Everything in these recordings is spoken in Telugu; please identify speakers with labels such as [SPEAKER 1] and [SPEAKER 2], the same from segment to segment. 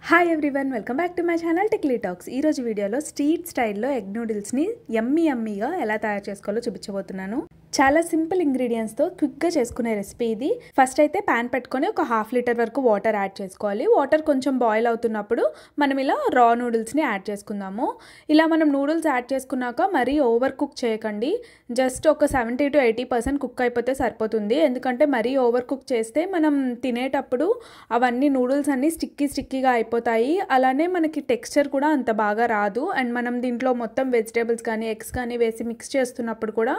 [SPEAKER 1] Hi everyone, welcome back to my channel Techly Talks. ఈరోజు వీడియోలో స్ట్రీట్ స్టైల్లో ఎగ్ నూడిల్స్ని యమ్మీగా ఎలా తయారు చేసుకోవాలో చూపించబోతున్నాను. చాలా సింపుల్ ఇంగ్రీడియంట్స్తో క్విక్గా చేసుకునే రెసిపీ ఇది. ఫస్ట్ అయితే ప్యాన్ పెట్టుకొని ఒక 1/2 లీటర్ వరకు వాటర్ యాడ్ చేసుకోవాలి. వాటర్ కొంచెం బాయిల్ అవుతున్నప్పుడు మనం ఇలా రా నూడిల్స్ని యాడ్ చేసుకుందాము. ఇలా మనం నూడిల్స్ యాడ్ చేసుకున్నాక మరీ ఓవర్ కుక్ చేయకండి. జస్ట్ ఒక 70 to 80% కుక్ అయిపోతే సరిపోతుంది. ఎందుకంటే మరీ ఓవర్ కుక్ చేస్తే మనం తినేటప్పుడు అవన్నీ నూడిల్స్ అన్నీ స్టిక్కీగా అయిపోతాయి. అలానే మనకి టెక్స్చర్ కూడా అంత బాగా రాదు. అండ్ మనం దీంట్లో మొత్తం వెజిటేబుల్స్ కానీ ఎగ్స్ కానీ వేసి మిక్స్ చేస్తున్నప్పుడు కూడా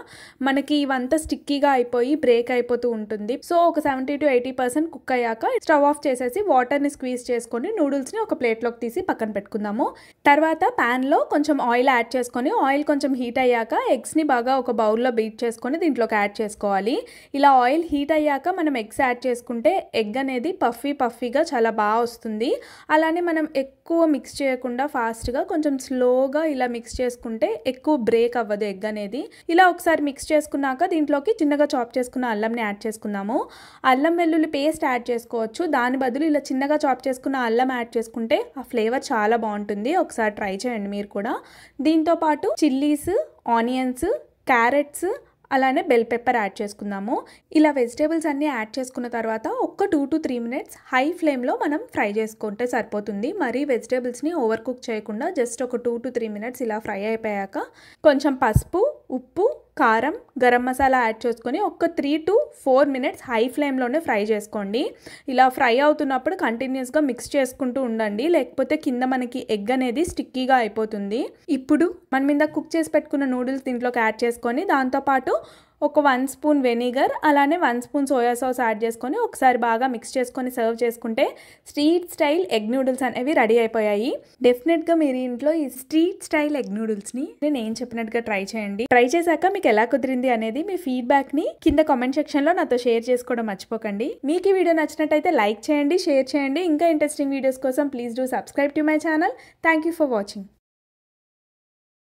[SPEAKER 1] మనకి ఇవంతా స్టిక్కీగా అయిపోయి బ్రేక్ అయిపోతూ ఉంటుంది. సో ఒక 70 to 80% కుక్ అయ్యాక స్టవ్ ఆఫ్ చేసేసి వాటర్ని స్క్వీజ్ చేసుకొని నూడిల్స్ని ఒక ప్లేట్లోకి తీసి పక్కన పెట్టుకుందాము. తర్వాత ప్యాన్లో కొంచెం ఆయిల్ యాడ్ చేసుకొని ఆయిల్ కొంచెం హీట్ అయ్యాక ఎగ్స్ని బాగా ఒక బౌల్లో బీట్ చేసుకొని దీంట్లోకి యాడ్ చేసుకోవాలి. ఇలా ఆయిల్ హీట్ అయ్యాక మనం ఎగ్స్ యాడ్ చేసుకుంటే ఎగ్ అనేది పఫీగా చాలా బాగా వస్తుంది. అలానే మనం ఎక్కువ మిక్స్ చేయకుండా ఫాస్ట్గా కొంచెం స్లోగా ఇలా మిక్స్ చేసుకుంటే ఎక్కువ బ్రేక్ అవ్వదు ఎగ్ అనేది. ఇలా ఒకసారి మిక్స్ చేసుకున్నాక దీంట్లోకి చిన్నగా చాప్ చేసుకున్న అల్లంని యాడ్ చేసుకుందాము. అల్లం వెల్లుల్లి పేస్ట్ యాడ్ చేసుకోవచ్చు. దాని బదులు ఇలా చిన్నగా చాప్ చేసుకున్న అల్లం యాడ్ చేసుకుంటే ఆ ఫ్లేవర్ చాలా బాగుంటుంది. ఒకసారి ట్రై చేయండి మీరు కూడా. దీంతోపాటు చిల్లీస్, ఆనియన్స్, క్యారెట్స్ అలానే బెల్ పెప్పర్ యాడ్ చేసుకుందాము. ఇలా వెజిటేబుల్స్ అన్నీ యాడ్ చేసుకున్న తర్వాత ఒక 2 to 3 minutes హై ఫ్లేమ్లో మనం ఫ్రై చేసుకుంటే సరిపోతుంది. మరీ వెజిటేబుల్స్ని ఓవర్ కుక్ చేయకుండా జస్ట్ ఒక 2 to 3 minutes ఇలా ఫ్రై అయిపోయాక కొంచెం పసుపు, ఉప్పు, కారం, గరం మసాలా యాడ్ చేసుకొని ఒక 3 to 4 minutes హై ఫ్లేమ్లోనే ఫ్రై చేసుకోండి. ఇలా ఫ్రై అవుతున్నప్పుడు కంటిన్యూస్గా మిక్స్ చేసుకుంటూ ఉండండి, లేకపోతే కింద మనకి ఎగ్ అనేది స్టిక్కీగా అయిపోతుంది. ఇప్పుడు మనం ఇందాక కుక్ చేసి పెట్టుకున్న నూడిల్స్ దీంట్లోకి యాడ్ చేసుకొని దాంతోపాటు ఒక 1 spoon వెనిగర్ అలానే 1 spoon సోయా సాస్ యాడ్ చేసుకొని ఒకసారి బాగా మిక్స్ చేసుకొని సర్వ్ చేసుకుంటే స్ట్రీట్ స్టైల్ ఎగ్ నూడిల్స్ అనేవి రెడీ అయిపోయాయి. డెఫినెట్గా మీరు ఇంట్లో ఈ స్ట్రీట్ స్టైల్ ఎగ్ నూడిల్స్ని నేను చెప్పినట్టుగా ట్రై చేయండి. ట్రై చేశాక మీకు ఎలా కుదిరింది అనేది మీ ఫీడ్బ్యాక్ని కింద కామెంట్ సెక్షన్లో నాతో షేర్ చేసుకోవడం మర్చిపోకండి. మీకు ఈ వీడియో నచ్చినట్టయితే లైక్ చేయండి, షేర్ చేయండి. ఇంకా ఇంట్రెస్టింగ్ వీడియోస్ కోసం please do subscribe to my channel. Thank you for watching.